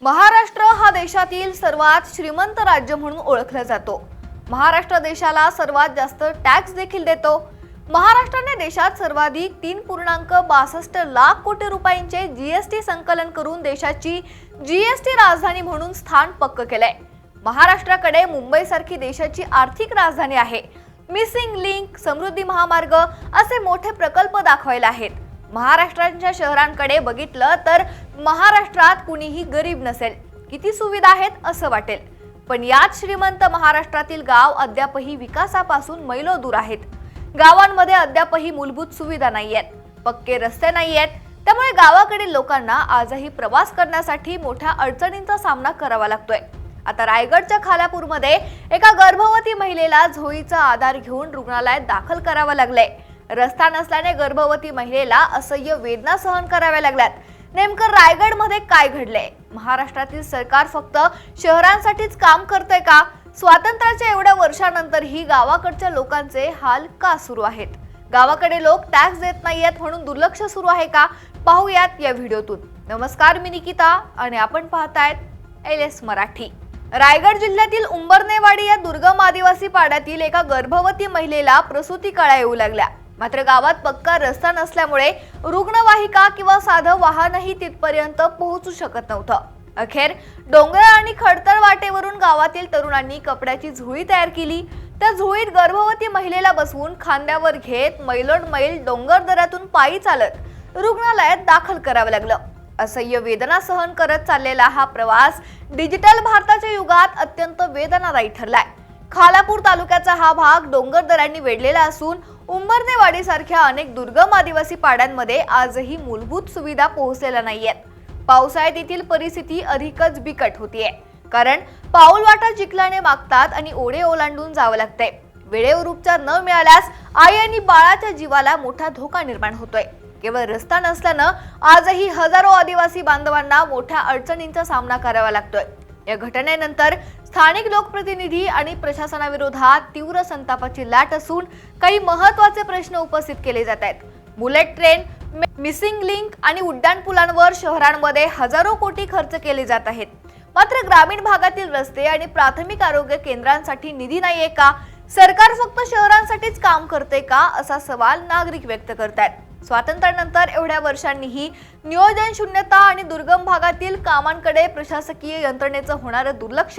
महाराष्ट्र हा देशातील सर्वात श्रीमंत राज्य म्हणून ओळखला जातो। महाराष्ट्र देशाला सर्वात जास्त टॅक्स देखील देतो। महाराष्ट्राने देशात सर्वाधिक 3.62 लाख कोटी रुपयांचे जीएसटी संकलन करून देशाची जीएसटी राजधानी म्हणून स्थान पक्क केलंय। महाराष्ट्राकडे मुंबईसारखी देशाची आर्थिक राजधानी आहे। मिसिंग लिंक, समृद्धी महामार्ग असे मोठे प्रकल्प दाखवायला आहेत। महाराष्ट्राच्या शहरांकडे बघितलं तर महाराष्ट्रात कुणीही गरीब नसेल, किती सुविधा आहेत असं वाटेल। पण याच श्रीमंत महाराष्ट्रातील गाव अद्यापही विकासापासून मैलो दूर आहेत। गावांमध्ये अद्यापही मूलभूत सुविधा नाहीयेत, पक्के रस्ते नाहीयेत। त्यामुळे गावाकडील लोकांना आजही प्रवास करण्यासाठी मोठ्या अडचणींचा सामना करावा लागतोय। आता रायगडच्या खालापूरमध्ये एका गर्भवती महिलेला झोळीचा आधार घेऊन रुग्णालयात दाखल करावं लागलंय। रस्ता नसल्याने गर्भवती महिलेला असह्य वेदना सहन कराव्या लागल्यात। नेमकं रायगडमध्ये काय घडलंय? महाराष्ट्रातील सरकार फक्त शहरांसाठीच काम करतंय का? स्वातंत्र्याच्या एवढ्या वर्षानंतरही गावाकडच्या लोकांचे हाल का सुरू आहेत? गावाकडे लोक टॅक्स देत नाहीयेत म्हणून दुर्लक्ष सुरू आहे का? पाहूयात या व्हिडिओतून। नमस्कार, मी निकिता आणि आपण पाहतायत LS मराठी। रायगड जिल्ह्यातील उंबरनेवाडी या दुर्गम आदिवासी पाड्यातील एका गर्भवती महिलेला प्रसूती कळा येऊ लागल्या। मात्र गावात पक्का रस्ता नसल्यामुळे रुग्णवाहिका किंवा साधं वाहनही तिथपर्यंत पोहोचू शकत नव्हतं। अखेर डोंगर आणि खडतर वाटेवरून गावातील तरुणांनी कपड्याची झोळी तयार केली। त्या झोळीत गर्भवती महिलेला बसवून खांद्यावर घेत मैलोड मैल डोंगर दऱ्यातून पायी चालत रुग्णालयात दाखल करावं लागलं। असह्य वेदना सहन करत चाललेला हा प्रवास डिजिटल भारताच्या युगात अत्यंत वेदनादायी ठरलाय। खालापूर तालुक्याचा हा भाग डोंगर दऱ्यांनी वेढलेला असून उंबरनेवाडी सारख्या अनेक दुर्गम आदिवासी पाड्यांमध्ये आजही मूलभूत सुविधा पोहोचलेल्या नाहीयेत। पावसाळ्यात येथील परिस्थिती अधिकच बिकट होतीये, कारण पाऊलवाटा चिखलाने मागतात आणि ओढे ओलांडून जावं लागतंय। वेळेवर उपचार न मिळाल्यास आई आणि बाळाच्या जीवाला मोठा धोका निर्माण होतोय। केवळ रस्ता नसल्यानं आजही हजारो आदिवासी बांधवांना मोठ्या अडचणींचा सामना करावा लागतोय। या घटनेनंतर स्थानिक लोकप्रतिनिधी आणि प्रशासनाविरोधात तीव्र संतापाची लाट असून काही महत्त्वाचे प्रश्न उपस्थित केले जात आहेत। बुलेट ट्रेन, मिसिंग लिंक आणि उड्डाणपुलांवर शहरांमध्ये हजारो कोटी खर्च केले जात आहेत। मात्र ग्रामीण भागातील रस्ते आणि प्राथमिक आरोग्य केंद्रांसाठी निधी नाहीये का? सरकार फक्त शहरांसाठीच काम करते का, असा सवाल नागरिक व्यक्त करतात। स्वातंत्र्यानंतर एवढ्या वर्षांनीही नियोजन शून्यता आणि दुर्गम भागातील कामांकडे प्रशासकीय यंत्रणेचं होणारं दुर्लक्ष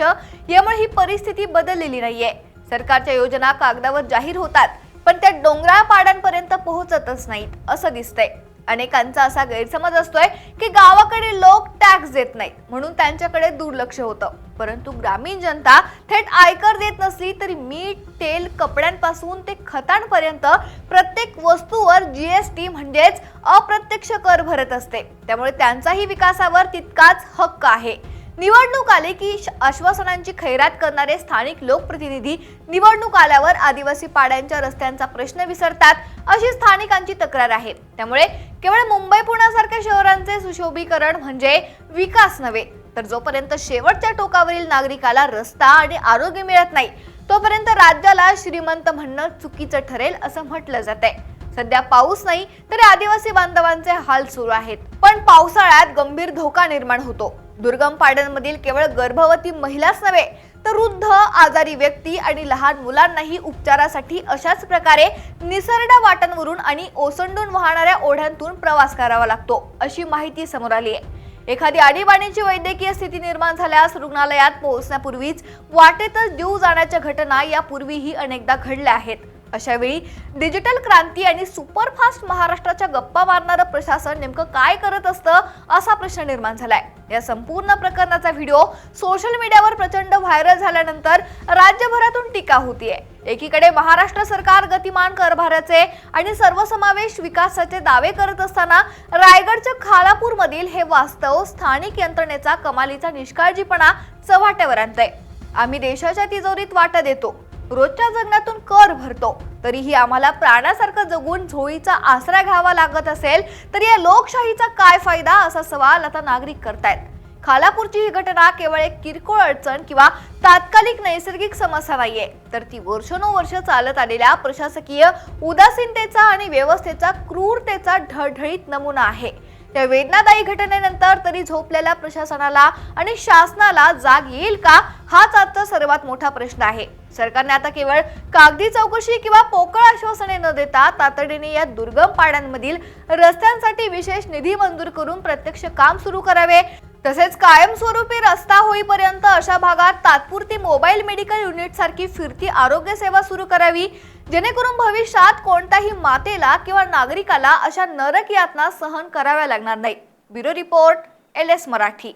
यामुळे ही परिस्थिती बदललेली नाहीये। सरकारच्या योजना कागदावर जाहीर होतात, पण त्या डोंगराळ पाड्यांपर्यंत पोहोचतच नाहीत असं दिसतंय। अनेकांचा असा गैरसमज असतोय की गावाकडे लोक टॅक्स देत नाहीत म्हणून त्यांच्याकडे दुर्लक्ष होतं, परंतु ग्रामीण जनता थेट आयकर देत नसली तरी मीठ, तेल, कपड्यांपासून ते खतांपर्यंत प्रत्येक वस्तूवर जीएसटी म्हणजेच अप्रत्यक्ष कर भरत असते। त्यामुळे त्यांचाही विकासावर तितकाच हक्क आहे। निवडणूक आली की आश्वासनांची खैरात करणारे स्थानिक लोकप्रतिनिधी निवडणूक आल्यावर आदिवासी पाड्यांच्या रस्त्यांचा प्रश्न विसरतात, अशी स्थानिकांची तक्रार आहे। त्यामुळे केवळ मुंबई पुण्यासारख्या शहरांचे सुशोभीकरण म्हणजे विकास नव्हे, तर जोपर्यंत शेवटच्या टोकावरील नागरिकाला रस्ता आणि आरोग्य मिळत नाही तोपर्यंत राज्याला श्रीमंत म्हणणं चुकीचं ठरेल असं म्हटलं जातंय। सध्या पाऊस नाही तरी आदिवासी बांधवांचे हाल सुरू आहेत, पण पावसाळ्यात गंभीर धोका निर्माण होतो। दुर्गम पाड्यांमधील केवळ गर्भवती महिलाच नव्हे तर वृद्ध, आजारी व्यक्ती आणि लहान मुलांनाही उपचारासाठी अशाच प्रकारे निसरड्या वाटांवरून आणि ओसंडून वाहणाऱ्या ओढ्यांतून प्रवास करावा लागतो, अशी माहिती समोर आली आहे। एखादी आणीबाणीची वैद्यकीय स्थिती निर्माण झाल्यास रुग्णालयात पोहोचण्यापूर्वीच वाटेतच जीव जाण्याच्या घटना यापूर्वीही अनेकदा घडल्या आहेत। अशा वेळी डिजिटल क्रांती आणि सुपरफास्ट महाराष्ट्राच्या गप्पा मारणारं प्रशासन नेमकं काय करत असतं, असा प्रश्न निर्माण झालाय। या संपूर्ण प्रकरणाचा व्हिडिओ सोशल मीडियावर प्रचंड व्हायरल झाल्यानंतर राज्यभरातून टीका होतीये। एकीकडे महाराष्ट्र सरकार गतिमान कारभाराचे आणि सर्वसमावेश विकासाचे दावे करत असताना रायगडच्या खालापूरमधील हे वास्तव स्थानिक यंत्रणेचा कमालीचा निष्काळजीपणा चव्हाट्यावर आणतंय। आम्ही देशाच्या तिजोरीत वाटा देतो, रोजच्या जगण्यातून कर भरतो, तरीही आम्हाला प्राण्यासारखं जगून झोळीचा आसरा घ्यावा लागत असेल तर या लोकशाहीचा काय फायदा, असा सवाल आता नागरिक करतायत। खालापूरची ही घटना केवळ एक किरकोळ अडचण किंवा तात्कालिक नैसर्गिक समस्या नाहीये, तर ती वर्षानुवर्ष चालत आलेल्या प्रशासकीय उदासीनतेचा आणि व्यवस्थेचा क्रूरतेचा ढळढळीत नमुना आहे। या वेदनादायी घटनेनंतर तरी झोपलेल्या प्रशासनाला आणि शासनाला जाग येईल का, हाच आजचा सर्वात मोठा प्रश्न आहे. सरकारने आता केवळ कागदी चौकशी किंवा पोकळ आश्वासने न देता तातडीने या दुर्गम पाड्यांमधील रस्त्यांसाठी विशेष निधी मंजूर करून प्रत्यक्ष काम सुरू करावे. तसेच कायमस्वरूपी रस्ता होईपर्यंत अशा भागात तात्पुरती मोबाईल मेडिकल युनिट सारखी फिरती आरोग्य सेवा सुरू करावी, जेणेकरून भविष्यात कोणत्याही मातेला किंवा नागरिकाला अशा नरक यातना सहन कराव्या लागणार नाही. Bureau report, LS Marathi.